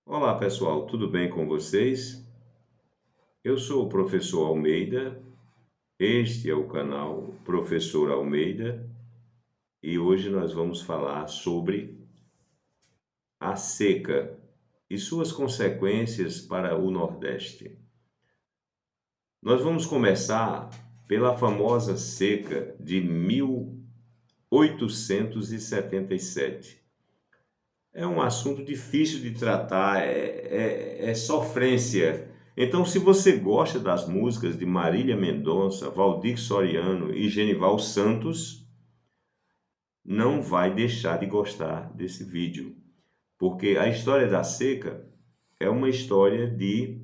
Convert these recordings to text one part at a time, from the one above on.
Olá pessoal, tudo bem com vocês? Eu sou o professor Almeida, este é o canal Professor Almeida e hoje nós vamos falar sobre a seca e suas consequências para o Nordeste. Nós vamos começar pela famosa seca de 1877. É um assunto difícil de tratar, é sofrência. Então, se você gosta das músicas de Marília Mendonça, Valdir Soriano e Genival Santos, não vai deixar de gostar desse vídeo, porque a história da seca é uma história de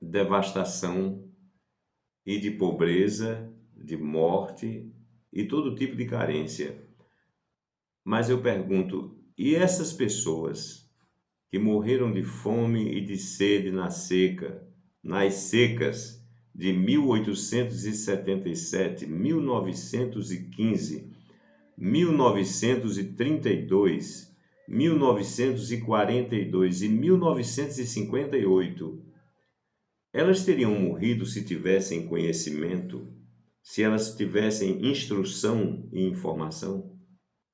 devastação e de pobreza, de morte e todo tipo de carência. Mas eu pergunto, e essas pessoas que morreram de fome e de sede na seca, nas secas de 1877, 1915, 1932, 1942 e 1958, elas teriam morrido se tivessem conhecimento, se elas tivessem instrução e informação?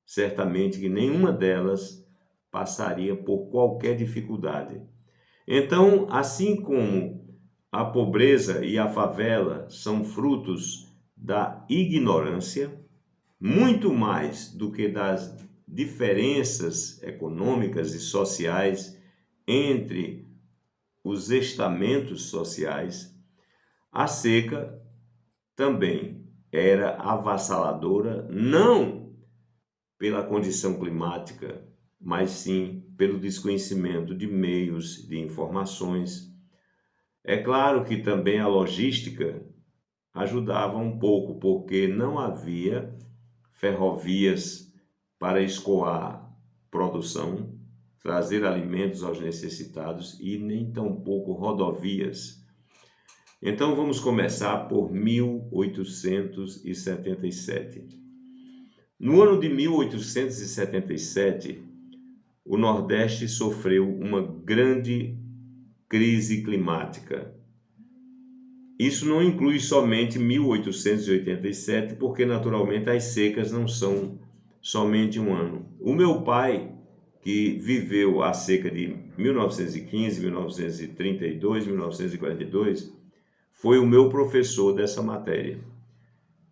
Certamente que nenhuma delas passaria por qualquer dificuldade. Então, assim como a pobreza e a favela são frutos da ignorância, muito mais do que das diferenças econômicas e sociais entre os estamentos sociais, a seca também era avassaladora, não pela condição climática, mas sim pelo desconhecimento de meios de informações. É claro que também a logística ajudava um pouco, porque não havia ferrovias para escoar produção, trazer alimentos aos necessitados e nem tampouco rodovias. Então vamos começar por 1877. No ano de 1877, o Nordeste sofreu uma grande crise climática. Isso não inclui somente 1887, porque naturalmente as secas não são somente um ano. O meu pai, que viveu a seca de 1915, 1932, 1942, foi o meu professor dessa matéria.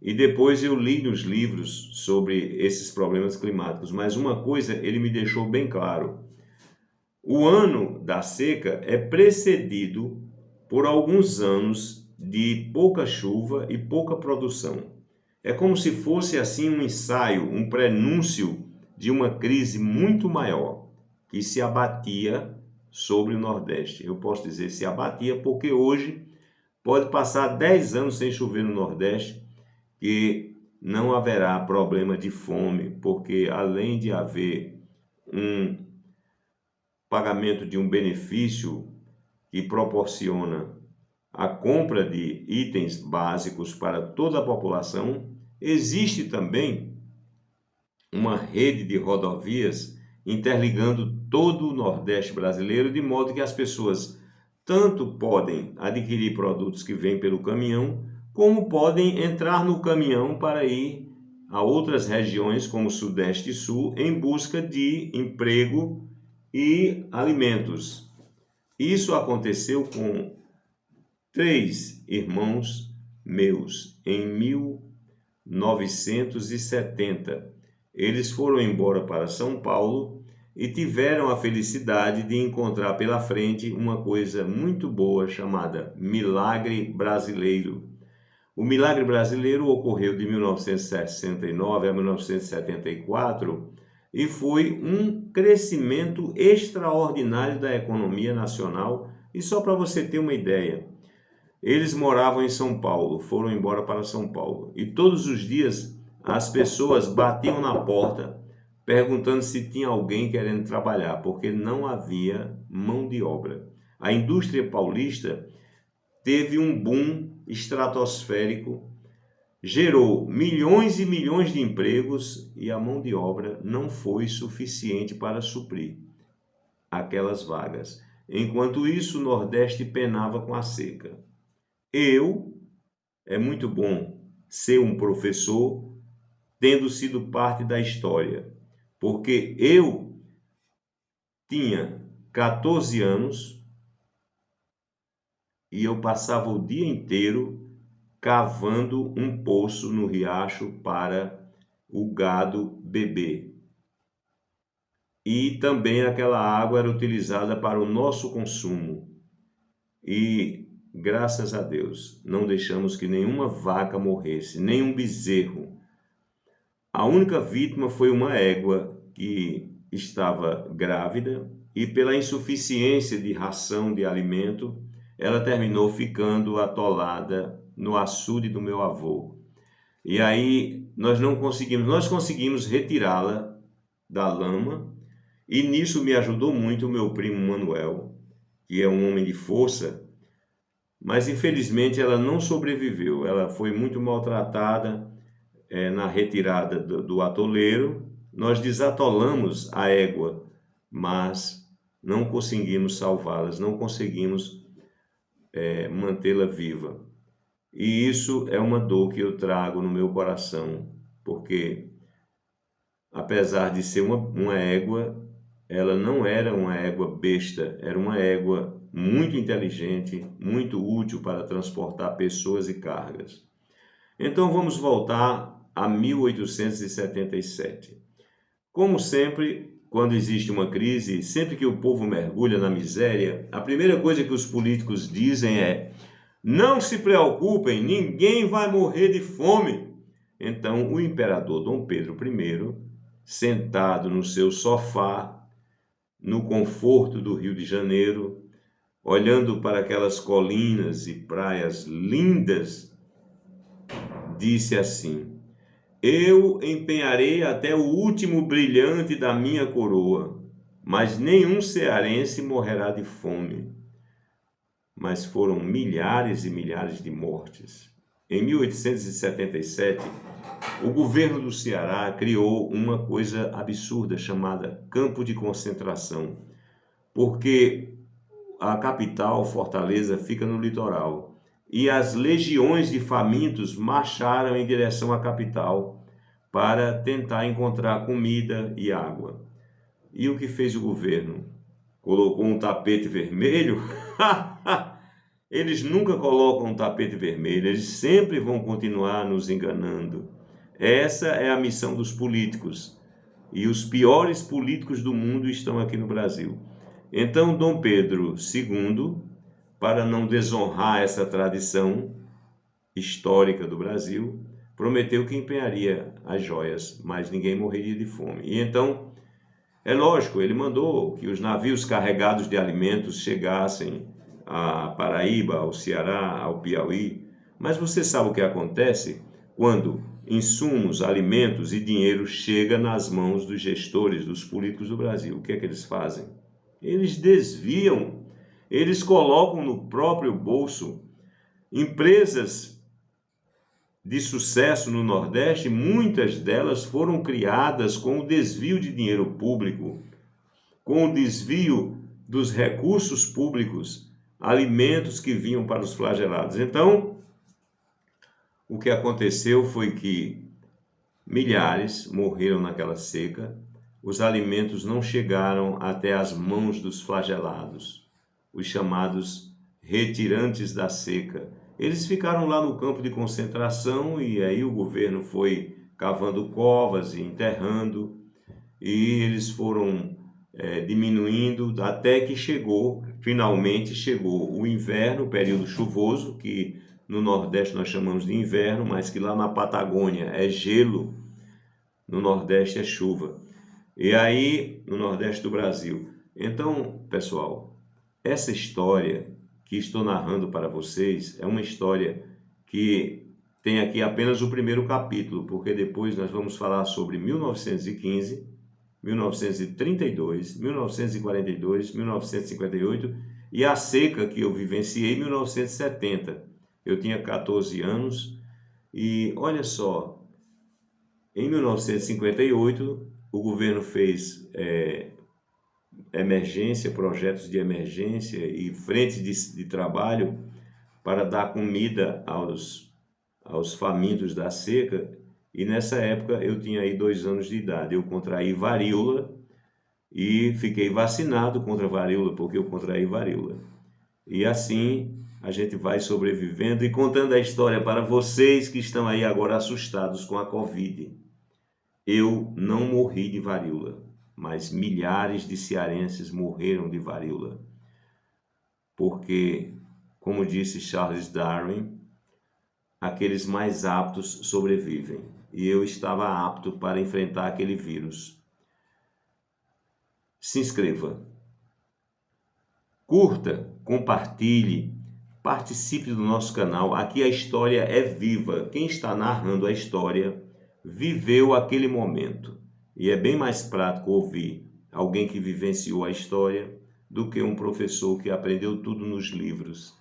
E depois eu li nos livros sobre esses problemas climáticos, mas uma coisa ele me deixou bem claro: o ano da seca é precedido por alguns anos de pouca chuva e pouca produção. É como se fosse assim um ensaio, um prenúncio de uma crise muito maior que se abatia sobre o Nordeste. Eu posso dizer se abatia porque hoje pode passar 10 anos sem chover no Nordeste que não haverá problema de fome, porque além de haver um pagamento de um benefício que proporciona a compra de itens básicos para toda a população, existe também uma rede de rodovias interligando todo o Nordeste brasileiro, de modo que as pessoas tanto podem adquirir produtos que vêm pelo caminhão, como podem entrar no caminhão para ir a outras regiões, como Sudeste e Sul, em busca de emprego e alimentos. Isso aconteceu com 3 irmãos meus em 1970. Eles foram embora para São Paulo e tiveram a felicidade de encontrar pela frente uma coisa muito boa chamada Milagre Brasileiro. O Milagre Brasileiro ocorreu de 1969 a 1974 e foi um crescimento extraordinário da economia nacional. E só para você ter uma ideia, eles moravam em São Paulo, foram embora para São Paulo e todos os dias as pessoas batiam na porta perguntando se tinha alguém querendo trabalhar, porque não havia mão de obra. A indústria paulista teve um boom estratosférico, gerou milhões e milhões de empregos e a mão de obra não foi suficiente para suprir. aquelas vagas. Enquanto isso, o Nordeste penava com a seca. É muito bom ser um professor tendo sido parte da história, porque eu tinha 14 anos e eu passava o dia inteiro cavando um poço no riacho para o gado beber. E também aquela água era utilizada para o nosso consumo. E, graças a Deus, não deixamos que nenhuma vaca morresse, nenhum bezerro. A única vítima foi uma égua que estava grávida e, pela insuficiência de ração de alimento, ela terminou ficando atolada no açude do meu avô. E aí nós conseguimos retirá-la da lama, e nisso me ajudou muito o meu primo Manuel, que é um homem de força, mas infelizmente ela não sobreviveu. Ela foi muito maltratada na retirada do atoleiro. Nós desatolamos a égua, mas não conseguimos salvá-las, não conseguimos mantê-la viva. E isso é uma dor que eu trago no meu coração, porque apesar de ser uma égua, ela não era uma égua besta, era uma égua muito inteligente, muito útil para transportar pessoas e cargas. Então vamos voltar a 1877. Como sempre, quando existe uma crise, sempre que o povo mergulha na miséria, a primeira coisa que os políticos dizem é: não se preocupem, ninguém vai morrer de fome. Então o imperador Dom Pedro I, sentado no seu sofá, no conforto do Rio de Janeiro, olhando para aquelas colinas e praias lindas, disse assim: eu empenharei até o último brilhante da minha coroa, mas nenhum cearense morrerá de fome. Mas foram milhares e milhares de mortes. Em 1877, o governo do Ceará criou uma coisa absurda chamada campo de concentração, porque a capital, Fortaleza, fica no litoral, e as legiões de famintos marcharam em direção à capital para tentar encontrar comida e água. E o que fez o governo? Colocou um tapete vermelho? Eles nunca colocam um tapete vermelho, eles sempre vão continuar nos enganando. Essa é a missão dos políticos, e os piores políticos do mundo estão aqui no Brasil. Então, Dom Pedro II, para não desonrar essa tradição histórica do Brasil, prometeu que empenharia as joias, mas ninguém morreria de fome. E então, é lógico, ele mandou que os navios carregados de alimentos chegassem a Paraíba, ao Ceará, ao Piauí. Mas você sabe o que acontece quando insumos, alimentos e dinheiro chega nas mãos dos gestores, dos políticos do Brasil? O que é que eles fazem? Eles desviam, eles colocam no próprio bolso. Empresas de sucesso no Nordeste, muitas delas foram criadas com o desvio de dinheiro público, com o desvio dos recursos públicos, alimentos que vinham para os flagelados. Então, o que aconteceu foi que milhares morreram naquela seca, os alimentos não chegaram até as mãos dos flagelados, os chamados retirantes da seca. Eles ficaram lá no campo de concentração, e aí o governo foi cavando covas e enterrando, e eles foram diminuindo até que finalmente chegou o inverno, o período chuvoso, que no Nordeste nós chamamos de inverno, mas que lá na Patagônia é gelo, no Nordeste é chuva. E aí, no Nordeste do Brasil. Então, pessoal, essa história que estou narrando para vocês é uma história que tem aqui apenas o primeiro capítulo, porque depois nós vamos falar sobre 1915, 1932, 1942, 1958 e a seca que eu vivenciei em 1970. Eu tinha 14 anos e olha só, em 1958 o governo fez emergência, projetos de emergência e frentes de trabalho para dar comida aos famintos da seca. E nessa época eu tinha aí 2 anos de idade. Eu contraí varíola e fiquei vacinado contra a varíola, porque eu contraí varíola. E assim a gente vai sobrevivendo e contando a história para vocês que estão aí agora assustados com a Covid. Eu não morri de varíola, mas milhares de cearenses morreram de varíola. Porque, como disse Charles Darwin, aqueles mais aptos sobrevivem. E eu estava apto para enfrentar aquele vírus. Se inscreva, curta, compartilhe, participe do nosso canal. Aqui a história é viva. Quem está narrando a história viveu aquele momento. E é bem mais prático ouvir alguém que vivenciou a história do que um professor que aprendeu tudo nos livros.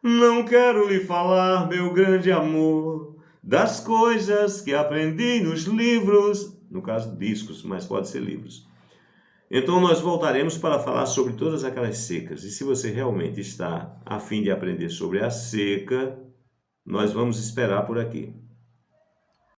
Não quero lhe falar, meu grande amor, das coisas que aprendi nos livros. No caso, discos, mas pode ser livros. Então nós voltaremos para falar sobre todas aquelas secas. E se você realmente está a fim de aprender sobre a seca, nós vamos esperar por aqui.